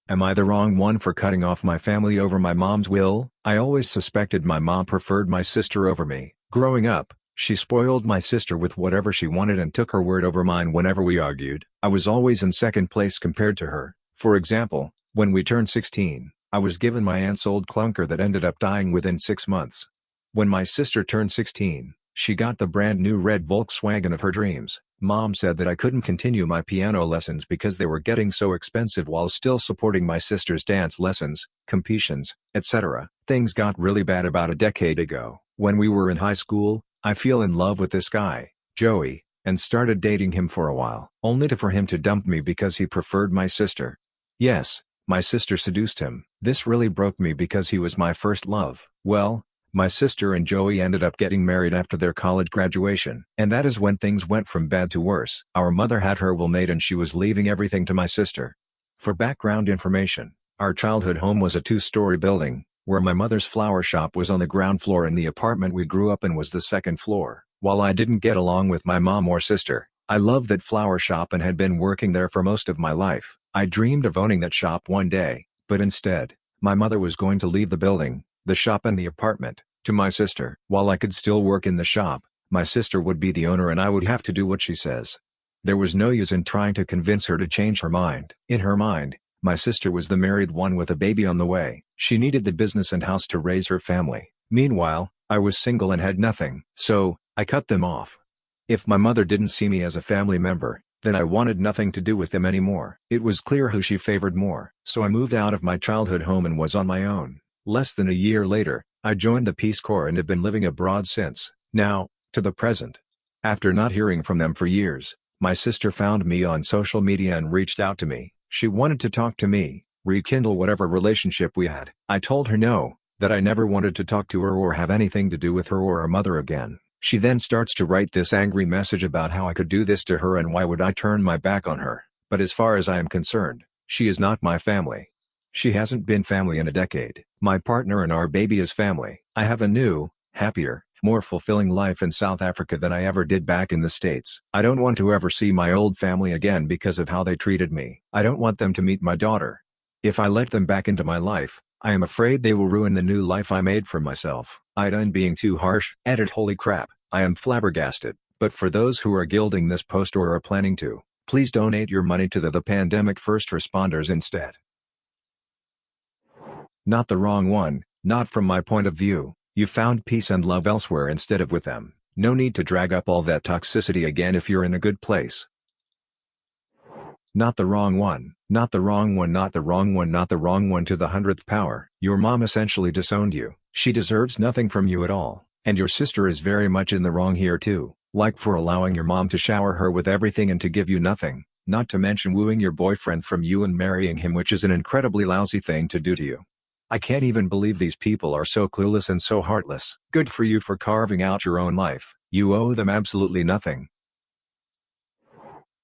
Am I the wrong one for cutting off my family over my mom's will? I always suspected my mom preferred my sister over me. Growing up, she spoiled my sister with whatever she wanted and took her word over mine whenever we argued. I was always in second place compared to her. For example, when we turned 16, I was given my aunt's old clunker that ended up dying within 6 months. When my sister turned 16, she got the brand new red Volkswagen of her dreams. Mom said that I couldn't continue my piano lessons because they were getting so expensive while still supporting my sister's dance lessons, competitions, etc. Things got really bad about a decade ago. When we were in high school, I fell in love with this guy, Joey, and started dating him for a while, only for him to dump me because he preferred my sister. Yes, my sister seduced him. This really broke me because he was my first love. Well, my sister and Joey ended up getting married after their college graduation. And that is when things went from bad to worse. Our mother had her will made and she was leaving everything to my sister. For background information, our childhood home was a 2-story building, where my mother's flower shop was on the ground floor and the apartment we grew up in was the second floor. While I didn't get along with my mom or sister, I loved that flower shop and had been working there for most of my life. I dreamed of owning that shop one day, but instead, my mother was going to leave the building, the shop and the apartment, to my sister. While I could still work in the shop, my sister would be the owner and I would have to do what she says. There was no use in trying to convince her to change her mind. In her mind, my sister was the married one with a baby on the way. She needed the business and house to raise her family. Meanwhile, I was single and had nothing. So, I cut them off. If my mother didn't see me as a family member, then I wanted nothing to do with them anymore. It was clear who she favored more. So I moved out of my childhood home and was on my own. Less than a year later, I joined the Peace Corps and have been living abroad since. Now, to the present. After not hearing from them for years, my sister found me on social media and reached out to me. She wanted to talk to me, rekindle whatever relationship we had. I told her no, that I never wanted to talk to her or have anything to do with her or her mother again. She then starts to write this angry message about how I could do this to her and why would I turn my back on her. But as far as I am concerned, she is not my family. She hasn't been family in a decade. My partner and our baby is family. I have a new, happier, more fulfilling life in South Africa than I ever did back in the States. I don't want to ever see my old family again because of how they treated me. I don't want them to meet my daughter. If I let them back into my life, I am afraid they will ruin the new life I made for myself. AITA and being too harsh. Edit. Holy crap, I am flabbergasted. But for those who are gilding this post or are planning to, please donate your money to the pandemic first responders instead. Not the wrong one, not from my point of view. You found peace and love elsewhere instead of with them. No need to drag up all that toxicity again if you're in a good place. Not the wrong one, not the wrong one, not the wrong one, not the wrong one to the 100th power. Your mom essentially disowned you. She deserves nothing from you at all. And your sister is very much in the wrong here too, like for allowing your mom to shower her with everything and to give you nothing, not to mention wooing your boyfriend from you and marrying him, which is an incredibly lousy thing to do to you. I can't even believe these people are so clueless and so heartless. Good for you for carving out your own life. You owe them absolutely nothing.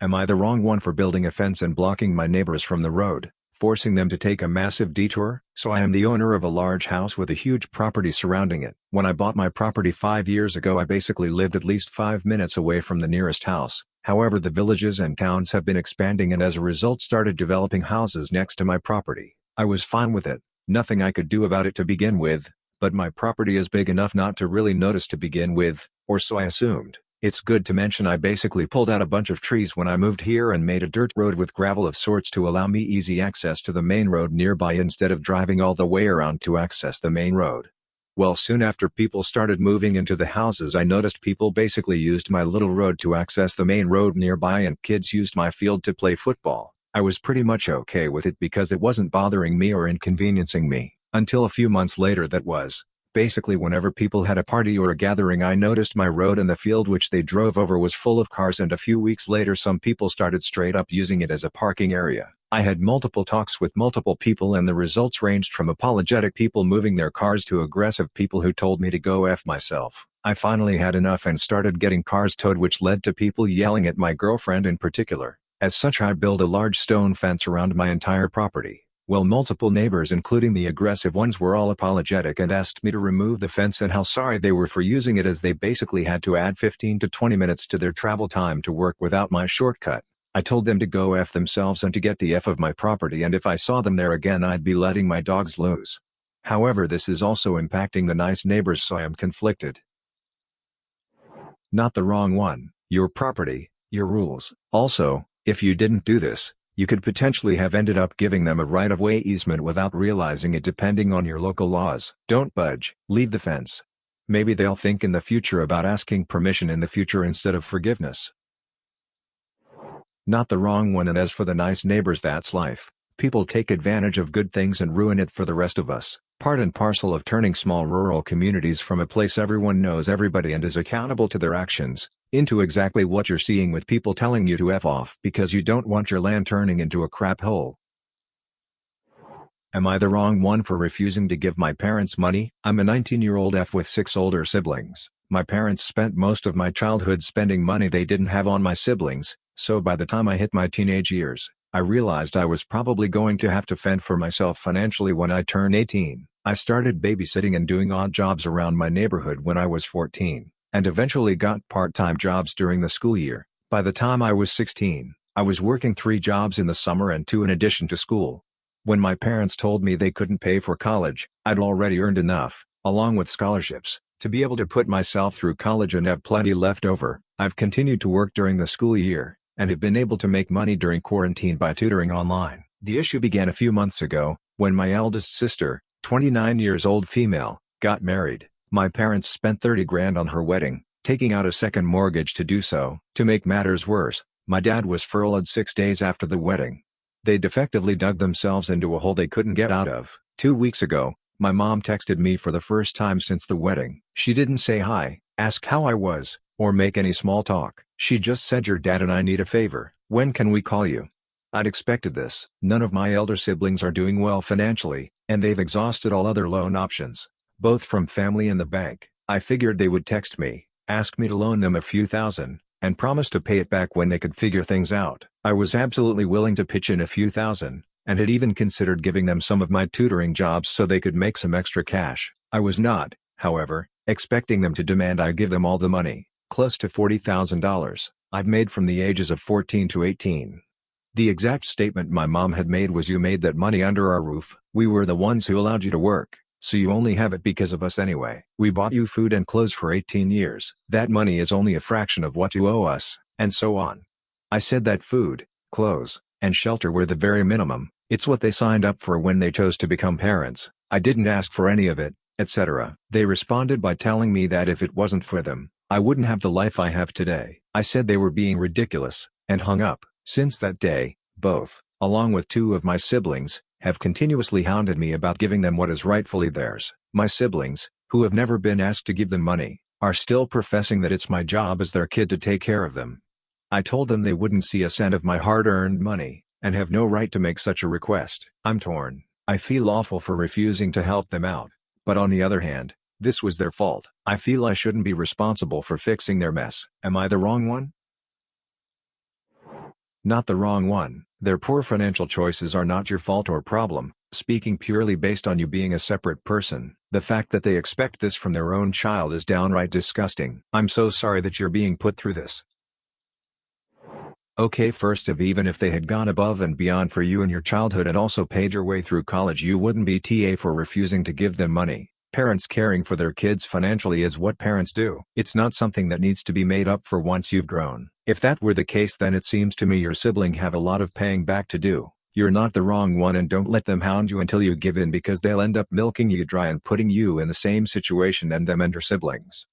Am I the wrong one for building a fence and blocking my neighbors from the road, forcing them to take a massive detour? So I am the owner of a large house with a huge property surrounding it. When I bought my property 5 years ago, I basically lived at least 5 minutes away from the nearest house. However, the villages and towns have been expanding and as a result started developing houses next to my property. I was fine with it. Nothing I could do about it to begin with, but my property is big enough not to really notice to begin with, or so I assumed. It's good to mention I basically pulled out a bunch of trees when I moved here and made a dirt road with gravel of sorts to allow me easy access to the main road nearby instead of driving all the way around to access the main road. Well, soon after people started moving into the houses, I noticed people basically used my little road to access the main road nearby and kids used my field to play football. I was pretty much okay with it because it wasn't bothering me or inconveniencing me, until a few months later. That was, basically whenever people had a party or a gathering, I noticed my road and the field which they drove over was full of cars, and a few weeks later some people started straight up using it as a parking area. I had multiple talks with multiple people and the results ranged from apologetic people moving their cars to aggressive people who told me to go F myself. I finally had enough and started getting cars towed, which led to people yelling at my girlfriend in particular. As such, I built a large stone fence around my entire property. Well, multiple neighbors including the aggressive ones were all apologetic and asked me to remove the fence and how sorry they were for using it, as they basically had to add 15 to 20 minutes to their travel time to work without my shortcut. I told them to go F themselves and to get the F of my property, and if I saw them there again I'd be letting my dogs loose. However, this is also impacting the nice neighbors, so I am conflicted. Not the wrong one, your property, your rules. Also, if you didn't do this, you could potentially have ended up giving them a right-of-way easement without realizing it, depending on your local laws. Don't budge, leave the fence. Maybe they'll think in the future about asking permission in the future instead of forgiveness. Not the wrong one. And as for the nice neighbors, that's life. People take advantage of good things and ruin it for the rest of us. Part and parcel of turning small rural communities from a place everyone knows everybody and is accountable to their actions, into exactly what you're seeing with people telling you to F off because you don't want your land turning into a crap hole. Am I the wrong one for refusing to give my parents money? I'm a 19-year-old F with 6 older siblings. My parents spent most of my childhood spending money they didn't have on my siblings, so by the time I hit my teenage years, I realized I was probably going to have to fend for myself financially when I turned 18. I started babysitting and doing odd jobs around my neighborhood when I was 14, and eventually got part-time jobs during the school year. By the time I was 16, I was working 3 jobs in the summer and 2 in addition to school. When my parents told me they couldn't pay for college, I'd already earned enough, along with scholarships, to be able to put myself through college and have plenty left over. I've continued to work during the school year, and have been able to make money during quarantine by tutoring online. The issue began a few months ago, when my eldest sister, 29 years old female, got married. My parents spent 30 grand on her wedding, taking out a second mortgage to do so. To make matters worse, my dad was furloughed 6 days after the wedding. They'd effectively dug themselves into a hole they couldn't get out of. 2 weeks ago, my mom texted me for the first time since the wedding. She didn't say hi, ask how I was, or make any small talk. She just said, "Your dad and I need a favor. When can we call you?" I'd expected this. None of my elder siblings are doing well financially, and they've exhausted all other loan options, both from family and the bank. I figured they would text me, ask me to loan them a few thousand, and promise to pay it back when they could figure things out. I was absolutely willing to pitch in a few thousand, and had even considered giving them some of my tutoring jobs so they could make some extra cash. I was not, however, expecting them to demand I give them all the money, close to $40,000, I'd made from the ages of 14 to 18. The exact statement my mom had made was, "You made that money under our roof. We were the ones who allowed you to work, so you only have it because of us anyway. We bought you food and clothes for 18 years. That money is only a fraction of what you owe us," and so on. I said that food, clothes, and shelter were the very minimum. It's what they signed up for when they chose to become parents. I didn't ask for any of it, etc. They responded by telling me that if it wasn't for them, I wouldn't have the life I have today. I said they were being ridiculous, and hung up. Since that day, both, along with 2 of my siblings, have continuously hounded me about giving them what is rightfully theirs. My siblings, who have never been asked to give them money, are still professing that it's my job as their kid to take care of them. I told them they wouldn't see a cent of my hard-earned money, and have no right to make such a request. I'm torn. I feel awful for refusing to help them out, but on the other hand, this was their fault. I feel I shouldn't be responsible for fixing their mess. Am I the wrong one? Not the wrong one. Their poor financial choices are not your fault or problem, speaking purely based on you being a separate person. The fact that they expect this from their own child is downright disgusting. I'm so sorry that you're being put through this. Okay, first of, even if they had gone above and beyond for you in your childhood and also paid your way through college, you wouldn't be TA for refusing to give them money. Parents caring for their kids financially is what parents do. It's not something that needs to be made up for once you've grown. If that were the case, then it seems to me your sibling have a lot of paying back to do. You're not the wrong one, and don't let them hound you until you give in, because they'll end up milking you dry and putting you in the same situation and them and your siblings.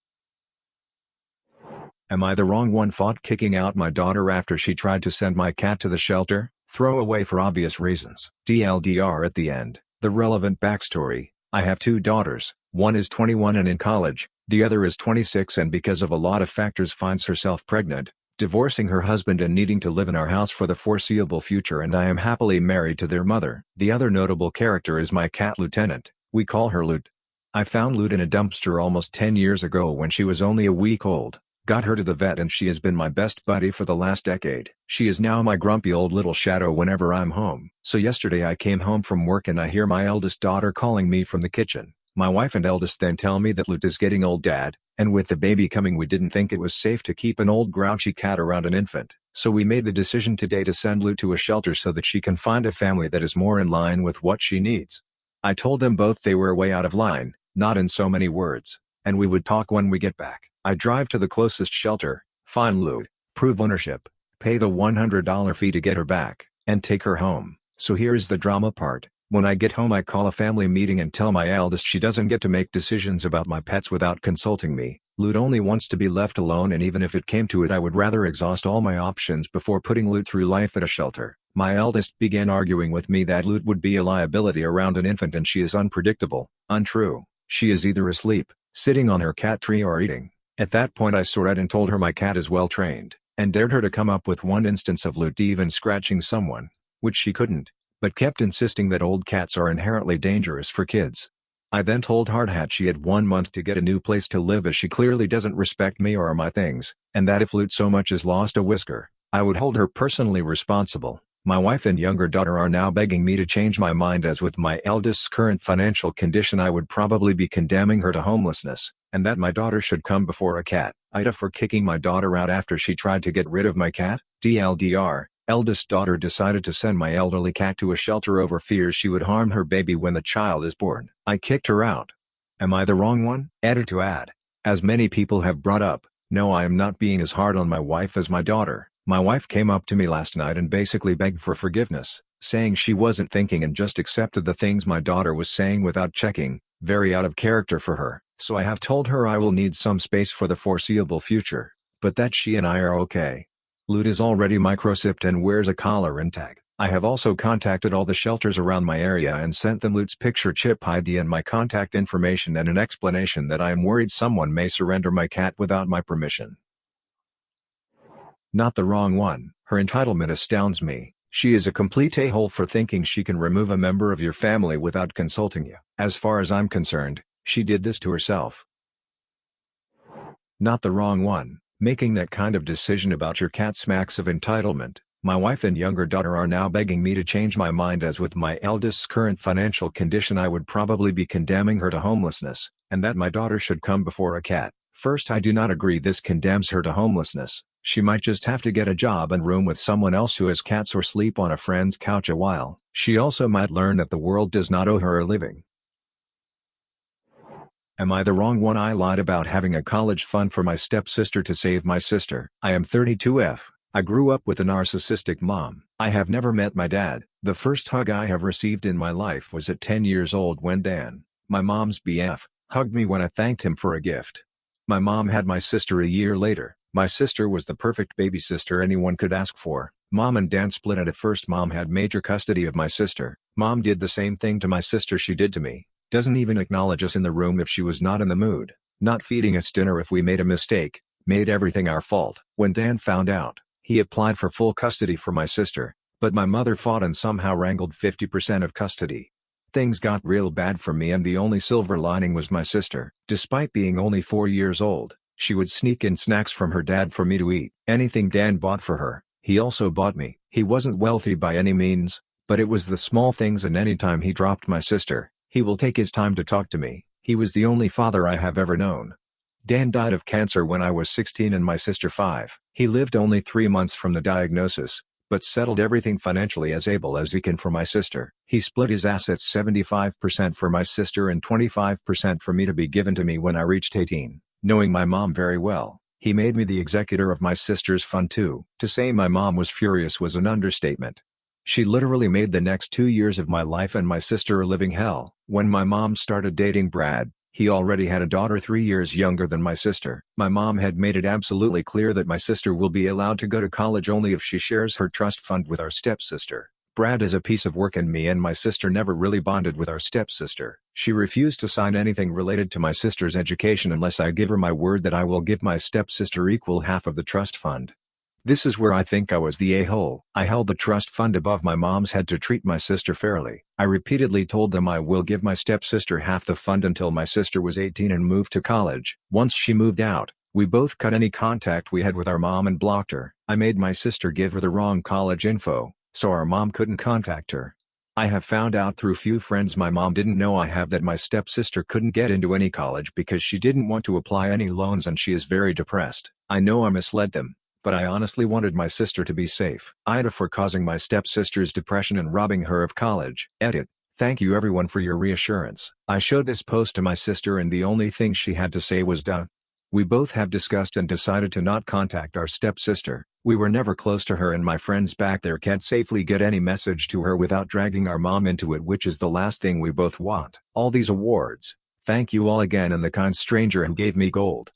Am I the wrong one? Fought kicking out my daughter after she tried to send my cat to the shelter? Throw away for obvious reasons. DLDR at the end. The relevant backstory: I have 2 daughters, one is 21 and in college, the other is 26 and because of a lot of factors finds herself pregnant, divorcing her husband and needing to live in our house for the foreseeable future, and I am happily married to their mother. The other notable character is my cat Lieutenant. We call her Loot. I found Loot in a dumpster almost 10 years ago when she was only a week old. Got her to the vet and she has been my best buddy for the last decade. She is now my grumpy old little shadow whenever I'm home. So yesterday I came home from work and I hear my eldest daughter calling me from the kitchen. My wife and eldest then tell me that Loot is getting old, Dad, and with the baby coming we didn't think it was safe to keep an old grouchy cat around an infant. So we made the decision today to send Lou to a shelter so that she can find a family that is more in line with what she needs. I told them both they were way out of line, not in so many words, and we would talk when we get back. I drive to the closest shelter, find Lou, prove ownership, pay the $100 fee to get her back, and take her home. So here's the drama part. When I get home I call a family meeting and tell my eldest she doesn't get to make decisions about my pets without consulting me. Lute only wants to be left alone, and even if it came to it I would rather exhaust all my options before putting Lute through life at a shelter. My eldest began arguing with me that Lute would be a liability around an infant and she is unpredictable. Untrue. She is either asleep, sitting on her cat tree, or eating. At that point I soared and told her my cat is well trained, and dared her to come up with one instance of Lute even scratching someone, which she couldn't, but kept insisting that old cats are inherently dangerous for kids. I then told Hardhat she had 1 month to get a new place to live as she clearly doesn't respect me or my things, and that if Lute so much as lost a whisker, I would hold her personally responsible. My wife and younger daughter are now begging me to change my mind, as with my eldest's current financial condition I would probably be condemning her to homelessness, and that my daughter should come before a cat. AITA for kicking my daughter out after she tried to get rid of my cat. DLDR. Eldest daughter decided to send my elderly cat to a shelter over fears she would harm her baby when the child is born. I kicked her out. Am I the wrong one? Added to add, as many people have brought up, no, I am not being as hard on my wife as my daughter. My wife came up to me last night and basically begged for forgiveness, saying she wasn't thinking and just accepted the things my daughter was saying without checking, very out of character for her. So I have told her I will need some space for the foreseeable future, but that she and I are okay. Lute is already microchipped and wears a collar and tag. I have also contacted all the shelters around my area and sent them Lute's picture, chip ID and my contact information, and an explanation that I am worried someone may surrender my cat without my permission. Not the wrong one. Her entitlement astounds me. She is a complete a-hole for thinking she can remove a member of your family without consulting you. As far as I'm concerned, she did this to herself. Not the wrong one. Making that kind of decision about your cat smacks of entitlement. My wife and younger daughter are now begging me to change my mind, as with my eldest's current financial condition I would probably be condemning her to homelessness, and that my daughter should come before a cat. First, I do not agree this condemns her to homelessness. She might just have to get a job and room with someone else who has cats, or sleep on a friend's couch a while. She also might learn that the world does not owe her a living. Am I the wrong one? I lied about having a college fund for my stepsister to save my sister. I am 32F. I grew up with a narcissistic mom. I have never met my dad. The first hug I have received in my life was at 10 years old when Dan, my mom's BF, hugged me when I thanked him for a gift. My mom had my sister a year later. My sister was the perfect baby sister anyone could ask for. Mom and Dan split, and at first Mom had major custody of my sister. Mom did the same thing to my sister she did to me. Doesn't even acknowledge us in the room if she was not in the mood. Not feeding us dinner if we made a mistake. Made everything our fault. When Dan found out, he applied for full custody for my sister, but my mother fought and somehow wrangled 50% of custody. Things got real bad for me, and the only silver lining was my sister. Despite being only 4 years old, she would sneak in snacks from her dad for me to eat. Anything Dan bought for her, he also bought me. He wasn't wealthy by any means, but it was the small things, and anytime he dropped my sister, he will take his time to talk to me. He was the only father I have ever known. Dan died of cancer when I was 16 and my sister 5. He lived only 3 months from the diagnosis, but settled everything financially as able as he can for my sister. He split his assets 75% for my sister and 25% for me to be given to me when I reached 18. Knowing my mom very well, he made me the executor of my sister's fund too. To say my mom was furious was an understatement. She literally made the next 2 years of my life and my sister a living hell. When my mom started dating Brad, he already had a daughter 3 years younger than my sister. My mom had made it absolutely clear that my sister will be allowed to go to college only if she shares her trust fund with our stepsister. Brad is a piece of work, and me and my sister never really bonded with our stepsister. She refused to sign anything related to my sister's education unless I give her my word that I will give my stepsister equal half of the trust fund. This is where I think I was the a-hole. I held the trust fund above my mom's head to treat my sister fairly. I repeatedly told them I will give my stepsister half the fund until my sister was 18 and moved to college. Once she moved out, we both cut any contact we had with our mom and blocked her. I made my sister give her the wrong college info, so our mom couldn't contact her. I have found out through few friends my mom didn't know I have that my stepsister couldn't get into any college because she didn't want to apply any loans and she is very depressed. I know I misled them, but I honestly wanted my sister to be safe. AITA for causing my stepsister's depression and robbing her of college. Edit. Thank you everyone for your reassurance. I showed this post to my sister and the only thing she had to say was duh. We both have discussed and decided to not contact our stepsister. We were never close to her and my friends back there can't safely get any message to her without dragging our mom into it, which is the last thing we both want. All these awards. Thank you all again and the kind stranger who gave me gold.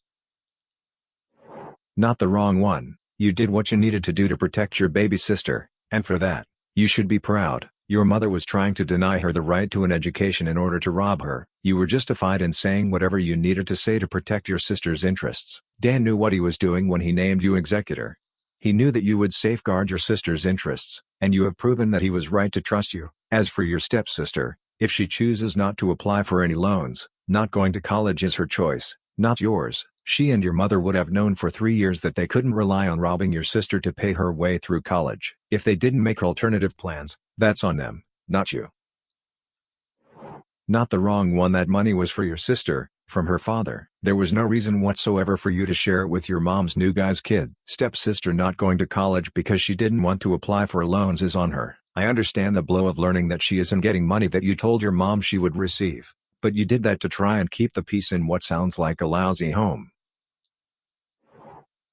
Not the wrong one. You did what you needed to do to protect your baby sister, and for that, you should be proud. Your mother was trying to deny her the right to an education in order to rob her. You were justified in saying whatever you needed to say to protect your sister's interests. Dan knew what he was doing when he named you executor. He knew that you would safeguard your sister's interests, and you have proven that he was right to trust you. As for your stepsister, if she chooses not to apply for any loans, not going to college is her choice, not yours. She and your mother would have known for 3 years that they couldn't rely on robbing your sister to pay her way through college. If they didn't make alternative plans, that's on them, not you. Not the wrong one. That money was for your sister, from her father. There was no reason whatsoever for you to share it with your mom's new guy's kid. Stepsister not going to college because she didn't want to apply for loans is on her. I understand the blow of learning that she isn't getting money that you told your mom she would receive. But you did that to try and keep the peace in what sounds like a lousy home.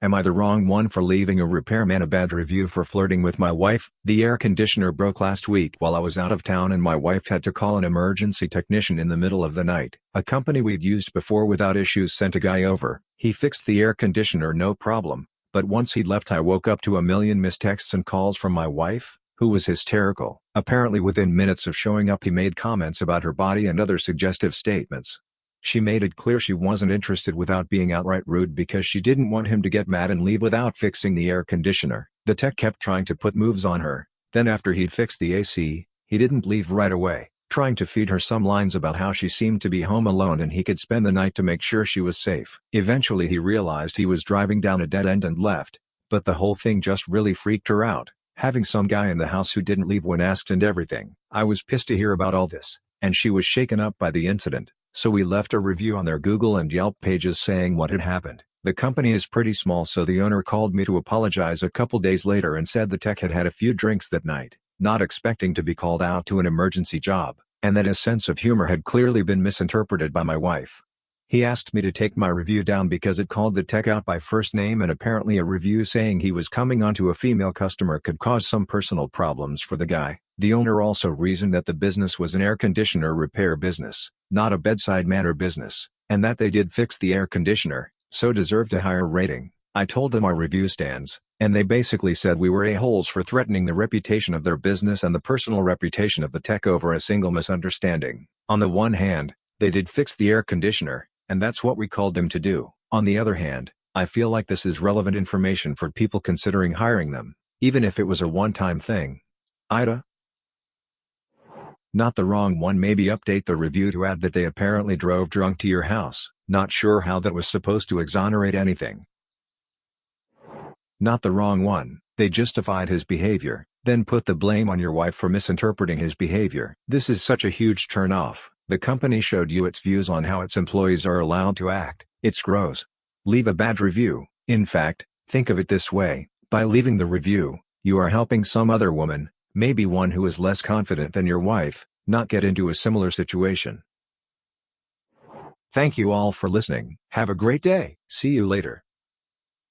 Am I the wrong one for leaving a repairman a bad review for flirting with my wife? The air conditioner broke last week while I was out of town and my wife had to call an emergency technician in the middle of the night. A company we'd used before without issues sent a guy over. He fixed the air conditioner no problem, but once he left I woke up to a million missed texts and calls from my wife, who was hysterical. Apparently within minutes of showing up he made comments about her body and other suggestive statements. She made it clear she wasn't interested without being outright rude because she didn't want him to get mad and leave without fixing the air conditioner. The tech kept trying to put moves on her, then after he'd fixed the AC, he didn't leave right away, trying to feed her some lines about how she seemed to be home alone and he could spend the night to make sure she was safe. Eventually he realized he was driving down a dead end and left, but the whole thing just really freaked her out, having some guy in the house who didn't leave when asked and everything. I was pissed to hear about all this, and she was shaken up by the incident. So we left a review on their Google and Yelp pages saying what had happened. The company is pretty small so the owner called me to apologize a couple days later and said the tech had had a few drinks that night, not expecting to be called out to an emergency job, and that his sense of humor had clearly been misinterpreted by my wife. He asked me to take my review down because it called the tech out by first name and apparently a review saying he was coming onto a female customer could cause some personal problems for the guy. The owner also reasoned that the business was an air conditioner repair business, not a bedside manner business, and that they did fix the air conditioner, so deserved a higher rating. I told them our review stands, and they basically said we were a-holes for threatening the reputation of their business and the personal reputation of the tech over a single misunderstanding. On the one hand, they did fix the air conditioner, and that's what we called them to do. On the other hand, I feel like this is relevant information for people considering hiring them, even if it was a one-time thing. AITA? Not the wrong one. Maybe update the review to add that they apparently drove drunk to your house. Not sure how that was supposed to exonerate anything. Not the wrong one. They justified his behavior, then put the blame on your wife for misinterpreting his behavior. This is such a huge turn-off. The company showed you its views on how its employees are allowed to act. It's gross. Leave a bad review. In fact, think of it this way. By leaving the review, you are helping some other woman, maybe one who is less confident than your wife, not get into a similar situation. Thank you all for listening. Have a great day. See you later.